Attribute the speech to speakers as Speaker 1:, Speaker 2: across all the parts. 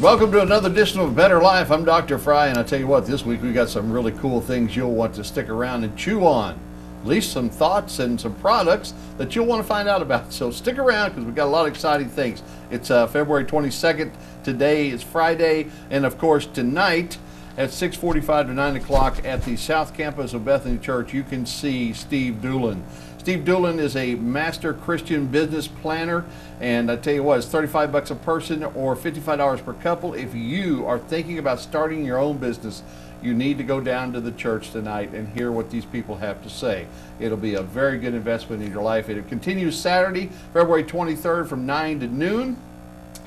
Speaker 1: Welcome to another edition of Better Life. I'm Dr. Fry, and I tell you what, this week we got some really cool things you'll want to stick around and chew on. At least some thoughts and some products that you'll want to find out about. So stick around because we've got a lot of exciting things. It's February 22nd. Today is Friday, and of course tonight at 6:45 to 9 o'clock at the South Campus of Bethany Church, you can see Steve Doolin. Steve Doolin is a master Christian business planner, and I tell you what, it's $35 a person or $55 per couple. If you are thinking about starting your own business, you need to go down to the church tonight and hear what these people have to say. It'll be a very good investment in your life. It continues Saturday, February 23rd from 9 to noon.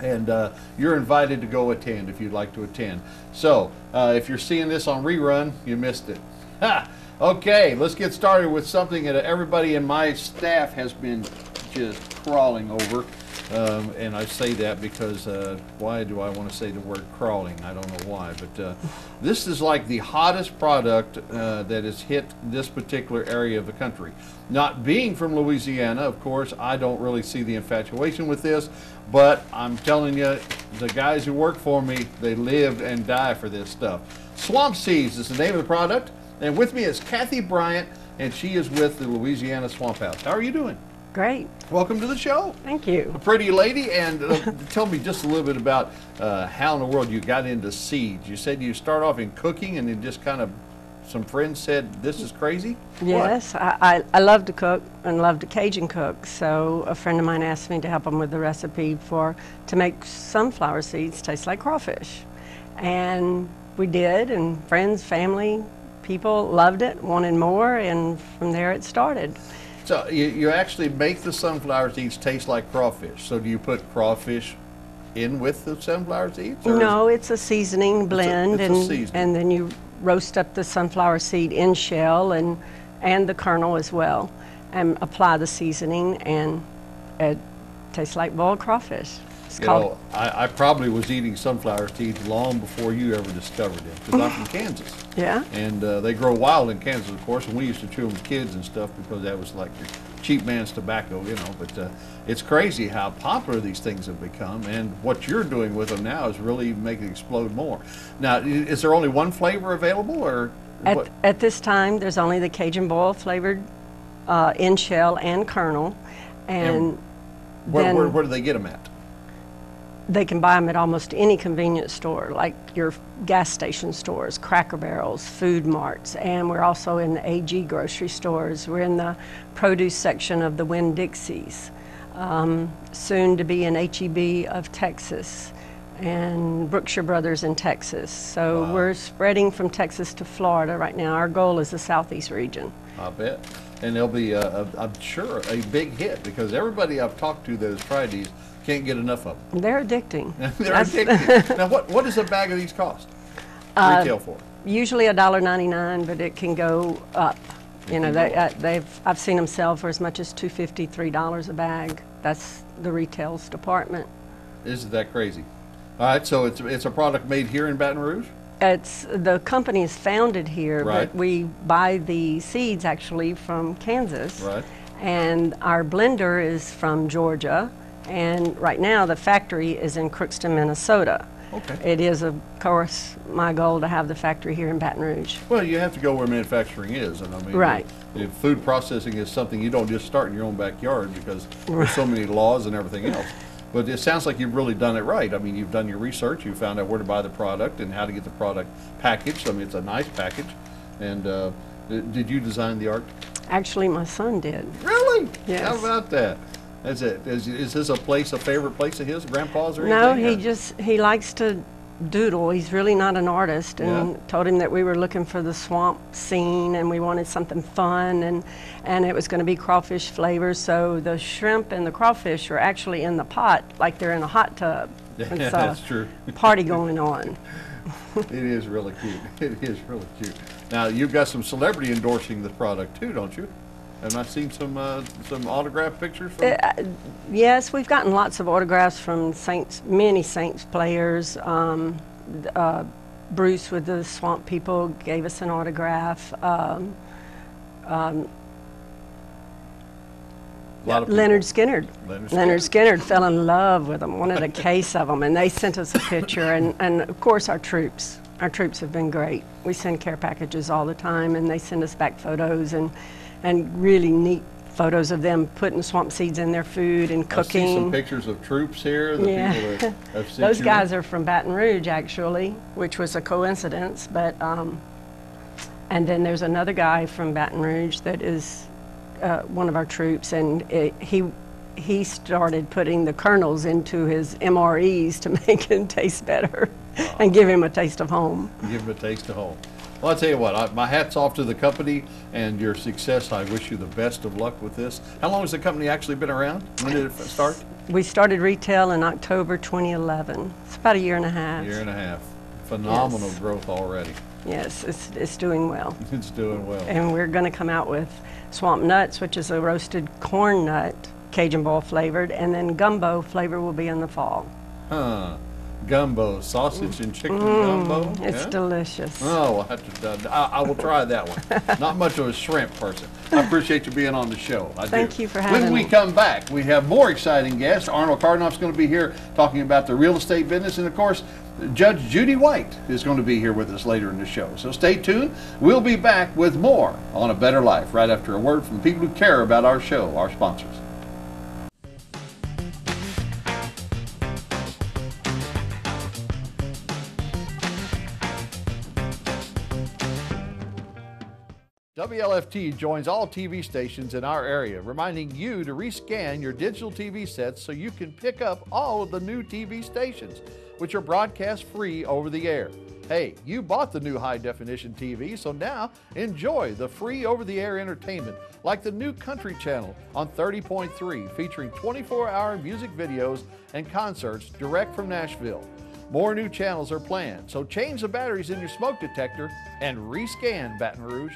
Speaker 1: And you're invited to go attend if you'd like to attend. So if you're seeing this on rerun, you missed it. Ha! Okay, let's get started with something that everybody in my staff has been just crawling over. And I say that because why do I want to say the word crawling? I don't know why, but this is like the hottest product that has hit this particular area of the country. Not being from Louisiana, of course, I don't really see the infatuation with this, but I'm telling you, the guys who work for me, they live and die for this stuff. Swamp Seeds is the name of the product, and with me is Kathy Bryant, and she is with the Louisiana Swamp House. How are you doing?
Speaker 2: Great.
Speaker 1: Welcome to the show.
Speaker 2: Thank you.
Speaker 1: A pretty lady, and tell me just a little bit about how in the world you got into seeds. You said you start off in cooking, and then just kind of some friends said, this is crazy?
Speaker 2: Yes, I love to cook and love to Cajun cook, so a friend of mine asked me to help him with the recipe to make sunflower seeds taste like crawfish. And we did, and friends, family, people loved it, wanted more, and from there it started.
Speaker 1: So you actually make the sunflower seeds taste like crawfish. So do you put crawfish in with the sunflower seeds?
Speaker 2: No, it's a seasoning blend, and then you roast up the sunflower seed in shell and the kernel as well, and apply the seasoning, and it tastes like boiled crawfish.
Speaker 1: I probably was eating sunflower seeds long before you ever discovered them, because I'm from Kansas.
Speaker 2: Yeah.
Speaker 1: And they grow wild in Kansas, of course, and we used to chew them as kids and stuff because that was like your cheap man's tobacco, you know. But it's crazy how popular these things have become, and what you're doing with them now is really making it explode more. Now, is there only one flavor available, or what?
Speaker 2: At this time, there's only the Cajun boil flavored in shell and kernel, and
Speaker 1: where do they get them at?
Speaker 2: They can buy them at almost any convenience store, like your gas station stores, Cracker Barrels, food marts, and we're also in the AG grocery stores. We're in the produce section of the Winn-Dixie's, soon to be in HEB of Texas, and Brookshire Brothers in Texas. So wow. We're spreading from Texas to Florida right now. Our goal is the Southeast region.
Speaker 1: I bet. And they'll be, I'm sure, a big hit, because everybody I've talked to that has tried these can't get enough of them.
Speaker 2: They're addicting.
Speaker 1: They're addicting. Now, what does a bag of these cost? Retail for?
Speaker 2: Usually $1.99, but it can go up. You know, I've seen them sell for as much as $2.50, $3 a bag. That's the retails department.
Speaker 1: Isn't that crazy? All right, so it's a product made here in Baton Rouge?
Speaker 2: The company is founded here,
Speaker 1: right.
Speaker 2: But we buy the seeds actually from Kansas.
Speaker 1: Right. And
Speaker 2: our blender is from Georgia. And right now, the factory is in Crookston, Minnesota.
Speaker 1: Okay.
Speaker 2: It is, of course, my goal to have the factory here in Baton Rouge.
Speaker 1: Well, you have to go where manufacturing is, and I mean,
Speaker 2: right.
Speaker 1: The food processing is something you don't just start in your own backyard, because there's so many laws and everything else. But it sounds like you've really done it right. I mean, you've done your research, you found out where to buy the product and how to get the product packaged. I mean, it's a nice package. And did you design the art?
Speaker 2: Actually, my son did.
Speaker 1: Really?
Speaker 2: Yes.
Speaker 1: How about that? Is this a favorite place of his, Grandpa's or anything?
Speaker 2: No, he likes to doodle. He's really not an artist, and told him that we were looking for the swamp scene and we wanted something fun, and it was going to be crawfish flavors. So the shrimp and the crawfish are actually in the pot like they're in a hot tub.
Speaker 1: Yeah, that's true.
Speaker 2: Party going on.
Speaker 1: It is really cute. It is really cute. Now, you've got some celebrity endorsing the product too, don't you? Have I seen some autograph pictures from
Speaker 2: yes, we've gotten lots of autographs from many Saints players. Bruce with the Swamp People gave us an autograph.
Speaker 1: A lot of people.
Speaker 2: Leonard Skinner.
Speaker 1: Leonard
Speaker 2: Skinner fell in love with them, wanted a case of them, and they sent us a picture. And of course, our troops. Our troops have been great. We send care packages all the time, and they send us back photos and really neat photos of them putting swamp seeds in their food and cooking.
Speaker 1: I see some pictures of troops here. The people that have sent
Speaker 2: Those
Speaker 1: you
Speaker 2: guys are from Baton Rouge, actually, which was a coincidence. But and then there's another guy from Baton Rouge that is one of our troops, and he started putting the kernels into his MREs to make it taste better and give him a taste of home.
Speaker 1: Give him a taste of home. Well, I'll tell you what, my hat's off to the company and your success. I wish you the best of luck with this. How long has the company actually been around? When did it start?
Speaker 2: We started retail in October 2011. It's about a year and a half.
Speaker 1: Year and a half. Phenomenal
Speaker 2: Yes.
Speaker 1: growth already.
Speaker 2: Yes, it's doing well.
Speaker 1: It's doing well.
Speaker 2: And we're going to come out with swamp nuts, which is a roasted corn nut, Cajun boil flavored, and then gumbo flavor will be in the fall.
Speaker 1: Huh. Gumbo, sausage and chicken gumbo?
Speaker 2: It's delicious.
Speaker 1: Oh, I will try that one. Not much of a shrimp person. I appreciate you being on the show.
Speaker 2: Thank you for having me.
Speaker 1: When we come back, we have more exciting guests. Arnold Cardinoff's going to be here talking about the real estate business. And, of course, Judge Judy White is going to be here with us later in the show. So stay tuned. We'll be back with more on A Better Life right after a word from people who care about our show, our sponsors. WLFT joins all TV stations in our area, reminding you to rescan your digital TV sets so you can pick up all of the new TV stations, which are broadcast free over the air. Hey, you bought the new high-definition TV, so now enjoy the free over-the-air entertainment like the new Country Channel on 30.3, featuring 24-hour music videos and concerts direct from Nashville. More new channels are planned, so change the batteries in your smoke detector and rescan Baton Rouge.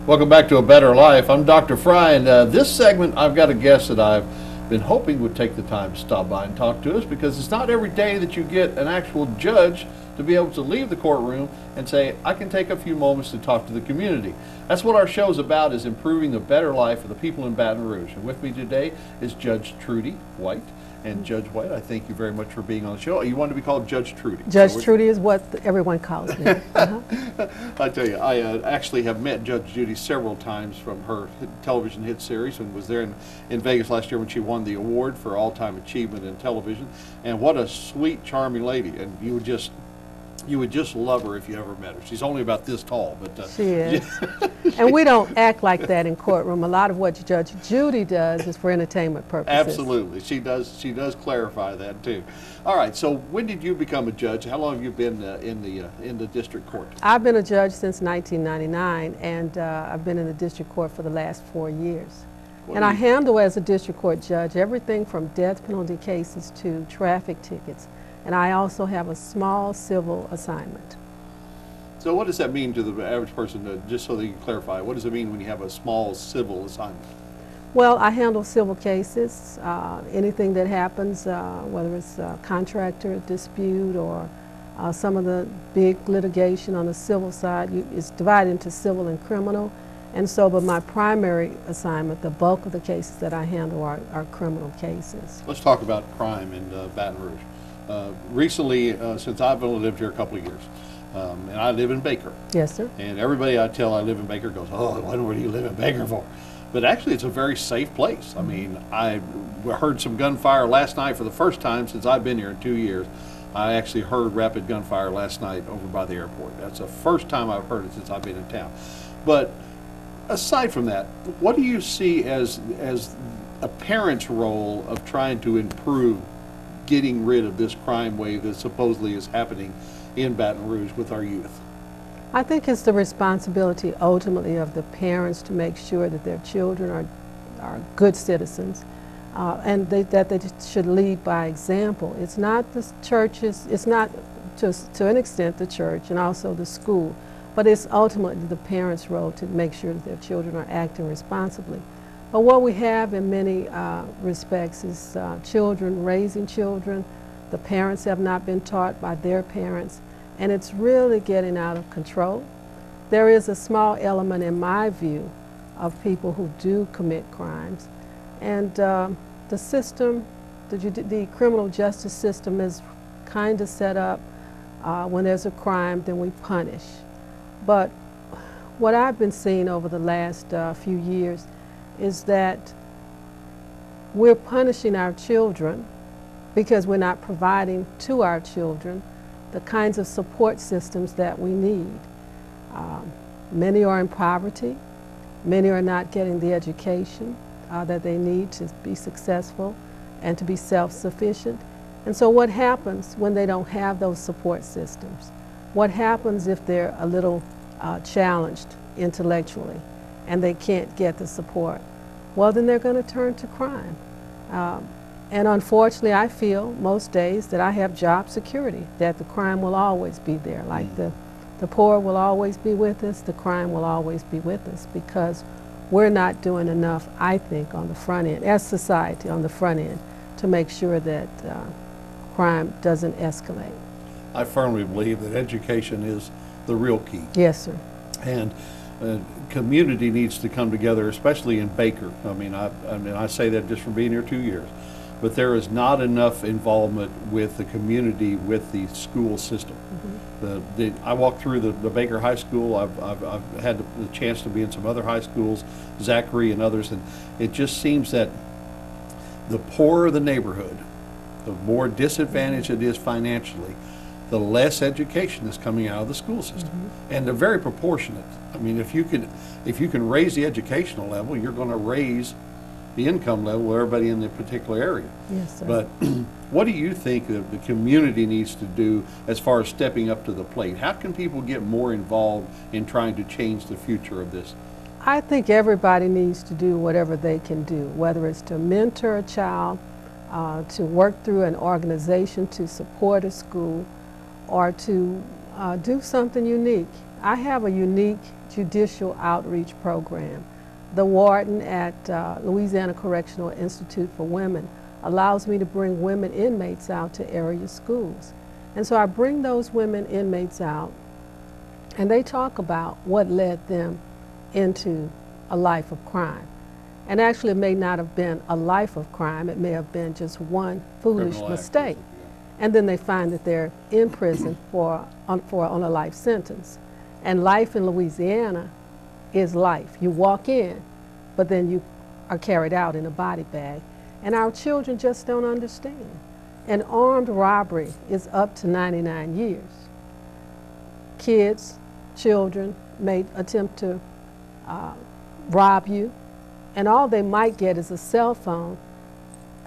Speaker 1: Welcome back to A Better Life. I'm Dr. Fry, and this segment I've got a guest that I've been hoping would take the time to stop by and talk to us, because it's not every day that you get an actual judge to be able to leave the courtroom and say, I can take a few moments to talk to the community. That's what our show's about, is improving the better life of the people in Baton Rouge. And with me today is Judge Trudy White. And Judge White, I thank you very much for being on the show. You want to be called Judge Trudy.
Speaker 3: Judge Trudy is what everyone calls me.
Speaker 1: I tell you, I actually have met Judge Judy several times from her television hit series, and was there in Vegas last year when she won the award for all-time achievement in television. And what a sweet, charming lady. And you would just love her if you ever met her. She's only about this tall, but
Speaker 3: she is. And we don't act like that in courtroom. A lot of what Judge Judy does is for entertainment purposes.
Speaker 1: Absolutely, she does clarify that too. All right, so when did you become a judge? How long have you been in the district court?
Speaker 3: I've been a judge since 1999, and I've been in the district court for the last 4 years. And I handle, as a district court judge, everything from death penalty cases to traffic tickets. And I also have a small civil assignment.
Speaker 1: So what does that mean to the average person, just so that you can clarify, what does it mean when you have a small civil assignment?
Speaker 3: Well, I handle civil cases, anything that happens, whether it's a contractor dispute or some of the big litigation on the civil side. It's divided into civil and criminal. And so, but my primary assignment, the bulk of the cases that I handle are criminal cases.
Speaker 1: Let's talk about crime in Baton Rouge. Recently, since I've only lived here a couple of years, and I live in Baker.
Speaker 3: Yes, sir.
Speaker 1: And everybody I tell I live in Baker goes, oh, what do you live in Baker for? But actually, it's a very safe place. I mean, I heard some gunfire last night for the first time since I've been here in 2 years. I actually heard rapid gunfire last night over by the airport. That's the first time I've heard it since I've been in town. But aside from that, what do you see as a parent's role of trying to improve getting rid of this crime wave that supposedly is happening in Baton Rouge with our youth?
Speaker 3: I think it's the responsibility ultimately of the parents to make sure that their children are good citizens, and that they should lead by example. It's not the churches, it's not to an extent the church and also the school, but it's ultimately the parents' role to make sure that their children are acting responsibly. But what we have in many respects is children raising children The parents have not been taught by their parents, and it's really getting out of control. There is a small element, in my view, of people who do commit crimes, and the system, the criminal justice system is kind of set up when there's a crime, then we punish. But what I've been seeing over the last few years is that we're punishing our children because we're not providing to our children the kinds of support systems that we need. Many are in poverty. Many are not getting the education that they need to be successful and to be self-sufficient. And so what happens when they don't have those support systems? What happens if they're a little challenged intellectually and they can't get the support? Well, then they're going to turn to crime. And unfortunately, I feel most days that I have job security, that the crime will always be there. Like the poor will always be with us, the crime will always be with us, because we're not doing enough, I think, on the front end, as society on the front end, to make sure that crime doesn't escalate.
Speaker 1: I firmly believe that education is the real key.
Speaker 3: Yes, sir.
Speaker 1: And community needs to come together, especially in Baker. I mean, I say that just from being here 2 years. But there is not enough involvement with the community, with the school system. Mm-hmm. I walked through the Baker High School. I've had the chance to be in some other high schools, Zachary and others, and it just seems that the poorer the neighborhood, the more disadvantaged it is financially, the less education is coming out of the school system. Mm-hmm. And they're very proportionate. I mean, if you can raise the educational level, you're going to raise the income level of everybody in the particular area.
Speaker 3: Yes, sir.
Speaker 1: But what do you think that the community needs to do as far as stepping up to the plate? How can people get more involved in trying to change the future of this?
Speaker 3: I think everybody needs to do whatever they can do, whether it's to mentor a child, to work through an organization to support a school, or to do something unique. I have a unique judicial outreach program. The warden at Louisiana Correctional Institute for Women allows me to bring women inmates out to area schools. And so I bring those women inmates out, and they talk about what led them into a life of crime. And actually, it may not have been a life of crime. It may have been just one foolish mistake. And then they find that they're in prison on a life sentence. And life in Louisiana is life. You walk in, but then you are carried out in a body bag. And our children just don't understand. And armed robbery is up to 99 years. Kids, children may attempt to rob you, and all they might get is a cell phone,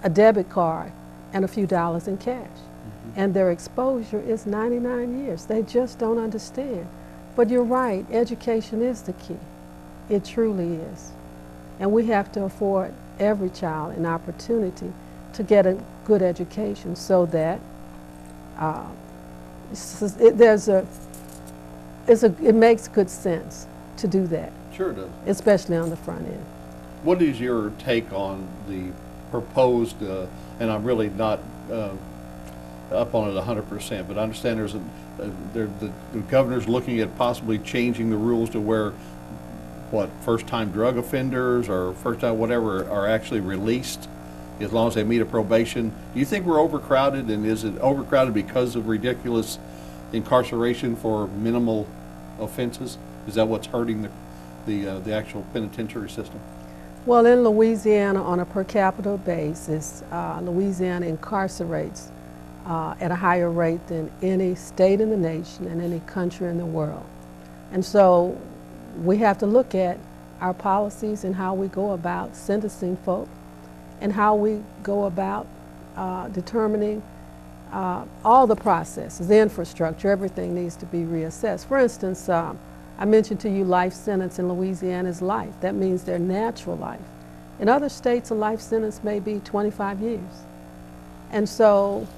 Speaker 3: a debit card, and a few dollars in cash. Mm-hmm. And their exposure is 99 years. They just don't understand. But you're right, education is the key. It truly is. And we have to afford every child an opportunity to get a good education so that it makes good sense to do that.
Speaker 1: Sure does.
Speaker 3: Especially on the front end.
Speaker 1: What is your take on the proposed, and I'm really not up on it 100%, but I understand the governor's looking at possibly changing the rules to where first-time drug offenders or first-time whatever are actually released as long as they meet a probation. Do you think we're overcrowded, and is it overcrowded because of ridiculous incarceration for minimal offenses? Is that what's hurting the actual penitentiary system?
Speaker 3: Well, in Louisiana, on a per capita basis, Louisiana incarcerates at a higher rate than any state in the nation and any country in the world. And so we have to look at our policies and how we go about sentencing folk and how we go about determining all the processes, the infrastructure, everything needs to be reassessed. For instance, I mentioned to you life sentence in Louisiana is life. That means their natural life. In other states, a life sentence may be 25 years. And so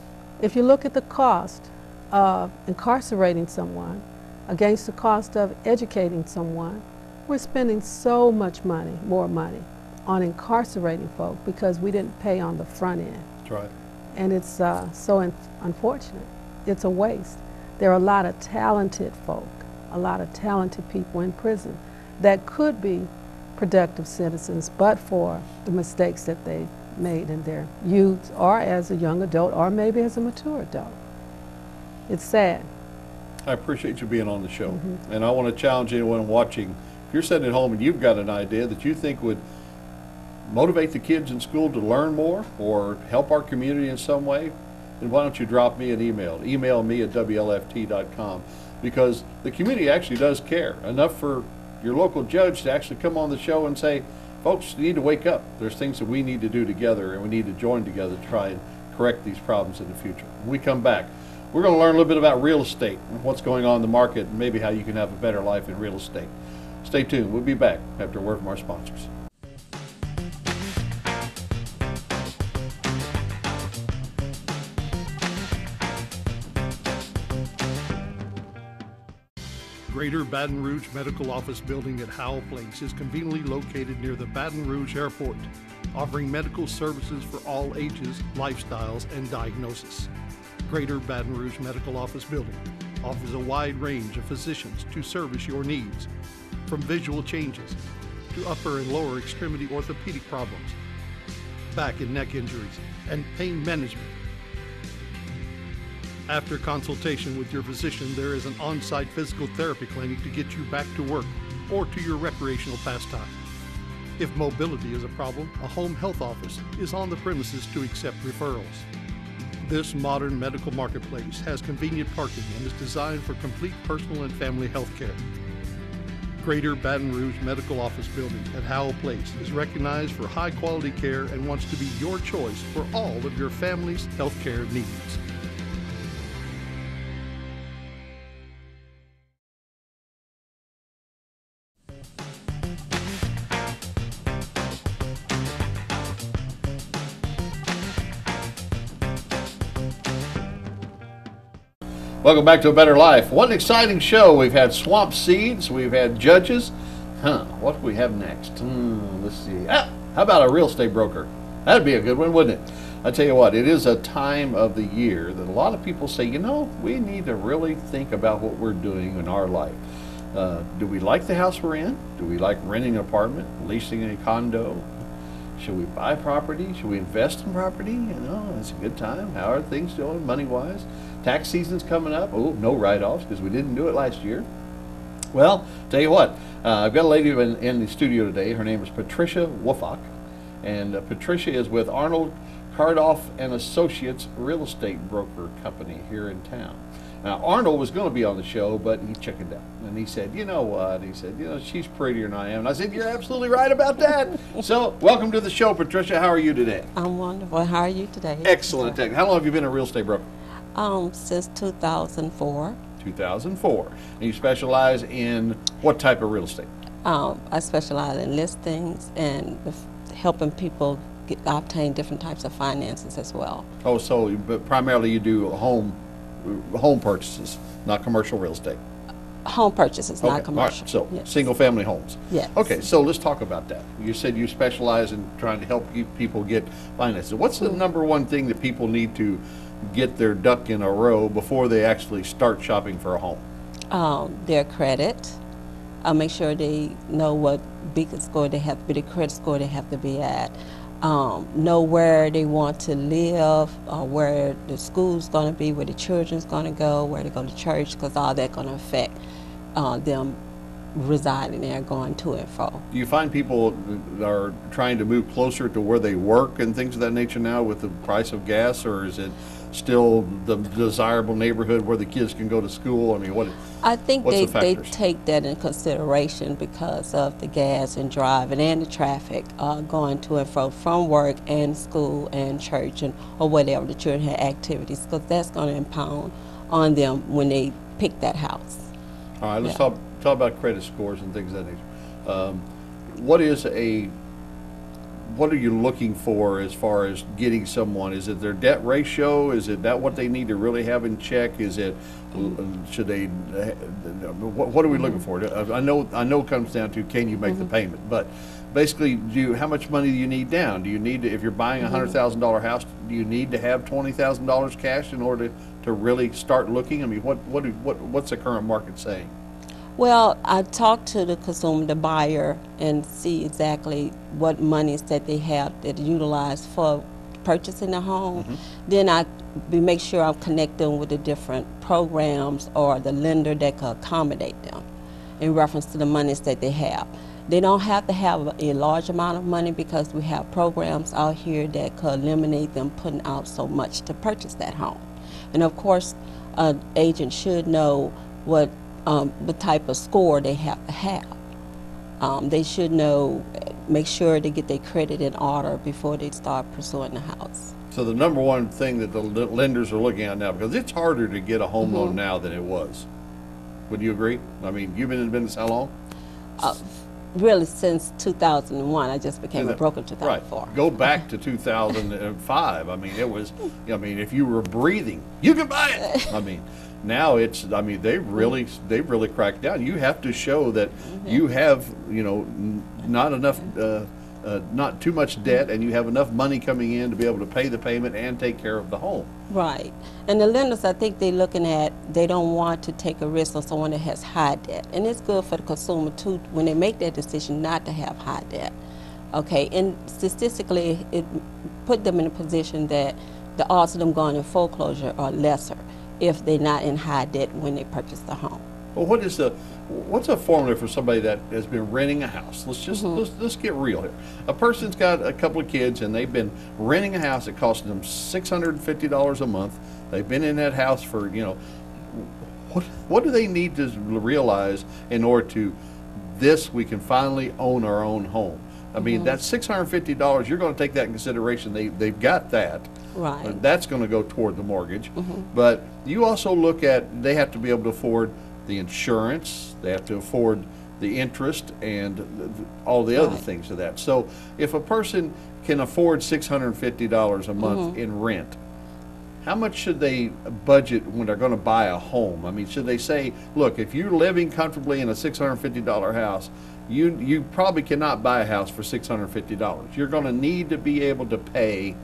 Speaker 3: if you look at the cost of incarcerating someone against the cost of educating someone, we're spending so much money, more money, on incarcerating folk because we didn't pay on the front end.
Speaker 1: That's right.
Speaker 3: And it's so unfortunate. It's a waste. There are a lot of talented folk, a lot of talented people in prison that could be productive citizens, but for the mistakes that they made in their youth or as a young adult or maybe as a mature adult. It's sad.
Speaker 1: I appreciate you being on the show. And I want to challenge anyone watching. If you're sitting at home and you've got an idea that you think would motivate the kids in school to learn more or help our community in some way, then why don't you drop me an email? Email me at WLFT.com, because the community actually does care enough for your local judge to actually come on the show and say, folks, you need to wake up. There's things that we need to do together, and we need to join together to try and correct these problems in the future. When we come back, we're going to learn a little bit about real estate and what's going on in the market and maybe how you can have a better life in real estate. Stay tuned. We'll be back after a word from our sponsors. Greater Baton Rouge Medical Office Building at Howell Place is conveniently located near the Baton Rouge Airport, offering medical services for all ages, lifestyles, and diagnosis. Greater Baton Rouge Medical Office Building offers a wide range of physicians to service your needs, from visual changes to upper and lower extremity orthopedic problems, back and neck injuries, and pain management. After consultation with your physician, there is an on-site physical therapy clinic to get you back to work or to your recreational pastime. If mobility is a problem, a home health office is on the premises to accept referrals. This modern medical marketplace has convenient parking and is designed for complete personal and family health care. Greater Baton Rouge Medical Office Building at Howell Place is recognized for high-quality care and wants to be your choice for all of your family's health care needs. Welcome back to A Better Life. What an exciting show. We've had swamp seeds. We've had judges. What do we have next? Let's see. How about a real estate broker? That'd be a good one, wouldn't it? I tell you what, it is a time of the year that a lot of people say, you know, we need to really think about what we're doing in our life. Do we like the house we're in? Do we like renting an apartment, leasing a condo? Should we buy property? Should we invest in property? You know, it's a good time. How are things doing money-wise? Tax season's coming up. Oh, no write-offs because we didn't do it last year. Well, tell you what, I've got a lady in the studio today. Her name is Patricia Wofock, and Patricia is with Arnold Cardoff and Associates Real Estate Broker Company here in town. Now, Arnold was going to be on the show, but he chickened out. And he said, you know what? He said, you know, she's prettier than I am. And I said, you're absolutely right about that. So, welcome to the show, Patricia. How are you today?
Speaker 4: I'm wonderful. How are you today?
Speaker 1: Excellent. How long have you been a real estate broker?
Speaker 4: Since 2004.
Speaker 1: 2004. And you specialize in what type of real estate?
Speaker 4: I specialize in listings and helping people obtain different types of finances as well.
Speaker 1: Oh, so but primarily you do home purchases, not commercial real estate.
Speaker 4: Home purchases, not commercial.
Speaker 1: Right. So
Speaker 4: yes.
Speaker 1: Single family homes.
Speaker 4: Yes.
Speaker 1: Okay, so let's talk about that. You said you specialize in trying to help people get finances. What's the number one thing that people need to get their duck in a row before they actually start shopping for a home?
Speaker 4: Their credit. Make sure they know what big score they have to be, the credit score they have to be at. Know where they want to live, where the school's going to be, where the children's going to go, where they go to church, because all that's going to affect them residing there, going to and fro.
Speaker 1: Do you find people are trying to move closer to where they work and things of that nature now with the price of gas, or is it still the desirable neighborhood where the kids can go to school? I mean,
Speaker 4: I think they take that in consideration because of the gas and driving and the traffic going to and fro from work and school and church and or whatever the children have activities, because that's going to impound on them when they pick that house.
Speaker 1: All right, let's talk about credit scores and things of that nature. What is a what are you looking for as far as getting someone? Is it their debt ratio? Is it that what they need to really have in check? Is it should they? What are we looking for? I know it comes down to can you make the payment, but basically, how much money do you need down? Do you need to, if you're buying a $100,000 house, do you need to have $20,000 cash in order to really start looking? I mean, what's the current market saying?
Speaker 4: Well, I talk to the consumer, the buyer, and see exactly what monies that they have that utilize for purchasing a home. Then I make sure I connect them with the different programs or the lender that can accommodate them in reference to the monies that they have. They don't have to have a large amount of money because we have programs out here that could eliminate them putting out so much to purchase that home. And of course, an agent should know what the type of score they have to have. They should know, make sure they get their credit in order before they start pursuing the house.
Speaker 1: So the number one thing that the lenders are looking at now, because it's harder to get a home loan now than it was. Would you agree? I mean, you've been in business how long?
Speaker 4: Really, since 2001. I just became a broker in 2004.
Speaker 1: Right. Go back to 2005. I mean, it was, I mean, if you were breathing, you could buy it. I mean, now it's, I mean, they've really cracked down. You have to show that you have, you know, not enough, not too much debt, and you have enough money coming in to be able to pay the payment and take care of the home.
Speaker 4: Right. And the lenders, I think they're looking at, they don't want to take a risk on someone that has high debt. And it's good for the consumer, too, when they make that decision not to have high debt. Okay, and statistically, it put them in a position that the odds of them going in foreclosure are lesser if they're not in high debt when they purchase the home.
Speaker 1: Well, what's a formula for somebody that has been renting a house? Let's just let's get real here. A person's got a couple of kids and they've been renting a house that costs them $650 a month. They've been in that house for, you know, what do they need to realize in order to we can finally own our own home? I mean, that $650, you're going to take that in consideration. They've got that.
Speaker 4: Right.
Speaker 1: That's going to go toward the mortgage. But you also look at, they have to be able to afford the insurance, they have to afford the interest, and all the other things of that. So if a person can afford $650 a month in rent, how much should they budget when they're going to buy a home? I mean, should they say, look, if you're living comfortably in a $650 house, you probably cannot buy a house for $650. You're going to need to be able to pay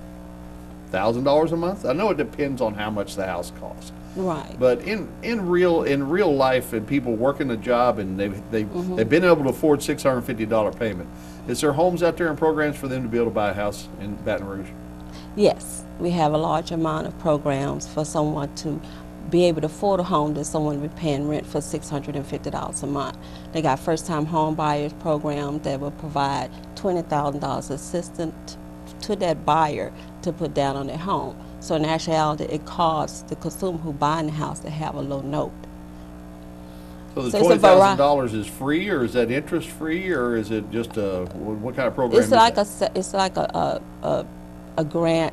Speaker 1: $1,000 a month. I know it depends on how much the house costs.
Speaker 4: Right.
Speaker 1: But in real life, and people working a job and they've been able to afford $650 payment, is there homes out there and programs for them to be able to buy a house in Baton Rouge?
Speaker 4: Yes, we have a large amount of programs for someone to be able to afford a home that someone would be paying rent for $650 a month. They got first-time home buyers program that will provide $20,000 assistance to that buyer to put down on their home. So in actuality, it costs the consumer who buying the house to have a low note.
Speaker 1: So the $20,000 is free, or is that interest free, or is it just what kind of program?
Speaker 4: It's like a grant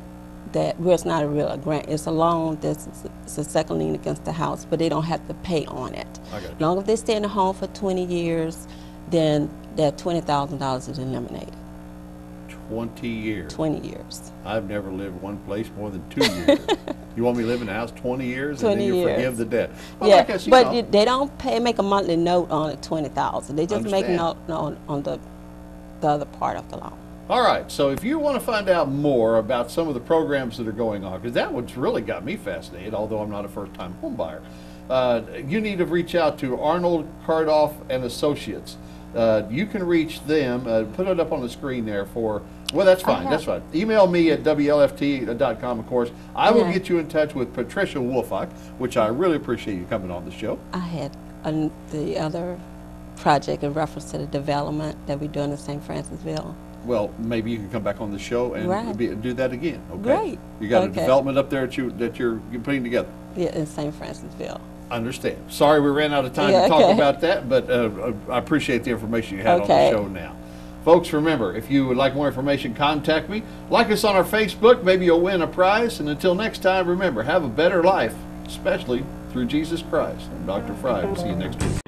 Speaker 4: that, well, it's not a grant. It's a loan it's a second lien against the house, but they don't have to pay on it. As long as they stay in the home for 20 years, then that $20,000 is eliminated. 20
Speaker 1: years.
Speaker 4: 20 years.
Speaker 1: I've never lived one place more than 2 years. You want me to live in a house 20 years
Speaker 4: 20
Speaker 1: and then you
Speaker 4: years.
Speaker 1: Forgive the debt? Well,
Speaker 4: yeah,
Speaker 1: I guess,
Speaker 4: but they don't make a monthly note on the $20,000. They just make a note on the other part of the loan.
Speaker 1: All right, so if you want to find out more about some of the programs that are going on, because that one's really got me fascinated, although I'm not a first-time home buyer, you need to reach out to Arnold Cardoff and Associates. You can reach them. Put it up on the screen there for. Well, that's fine. That's fine. Email me at WLFT.com, of course. I will get you in touch with Patricia Wolfach, which I really appreciate you coming on the show.
Speaker 4: I had the other project in reference to the development that we're doing in St. Francisville.
Speaker 1: Well, maybe you can come back on the show and do that again. Okay.
Speaker 4: Great.
Speaker 1: You got a development up there that you're putting together.
Speaker 4: Yeah, in St. Francisville.
Speaker 1: Understand. Sorry we ran out of time to talk about that, but I appreciate the information you had on the show now. Folks, remember, if you would like more information, contact me. Like us on our Facebook. Maybe you'll win a prize. And until next time, remember, have a better life, especially through Jesus Christ. I'm Dr. Fry. We'll see you next week.